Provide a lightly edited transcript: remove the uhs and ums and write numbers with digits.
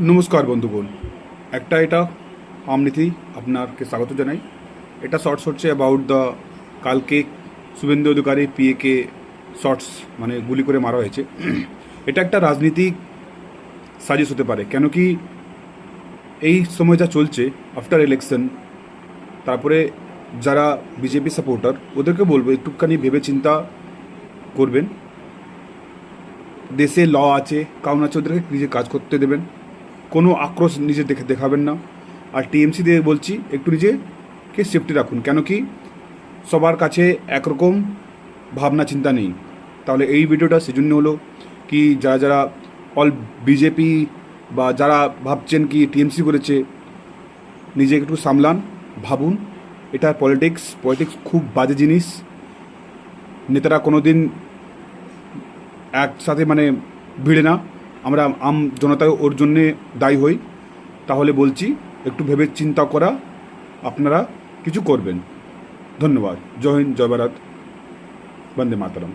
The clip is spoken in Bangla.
নমস্কার বন্ধুগণ, এটা আমনীতি আপনাকে স্বাগত জানাই। এটা শর্টস হচ্ছে অ্যাবাউট দ্য কালকে শুভেন্দু অধিকারী পিএকে শর্টস মানে গুলি করে মারা হয়েছে। এটা একটা রাজনীতিক সাজিশ হতে পারে, কেন কি এই সময় যা চলছে আফটার ইলেকশন, তারপরে যারা বিজেপি সাপোর্টার ওদেরকে বলবো একটুখানি ভেবে চিন্তা করবেন। দেশে ল আছে, কারণ আছে, ওদেরকে নিজে কাজ করতে দেবেন, কোনো আক্রোশ নিজে দেখাবেন না। আর টিএমসি দিয়ে বলছি একটু নিজেকে সেফটি রাখুন, কেন কি সবার কাছে একরকম ভাবনা চিন্তা নেই। তাহলে এই ভিডিওটা সেজন্য হলো কি যারা যারা অল বিজেপি বা যারা ভাবছেন কি টিএমসি করেছে, নিজে একটু সামলান, ভাবুন। এটা পলিটিক্স খুব বাজে জিনিস। নেতারা কোনো দিন একসাথে ভিড়ে না, আমরা জনতা ওর জন্যে দায়ী হই। তাহলে বলছি একটু ভেবে চিন্তা করা আপনারা কিছু করবেন। ধন্যবাদ। জয় হিন্দ, জয় ভারত, বন্দে মাতরম।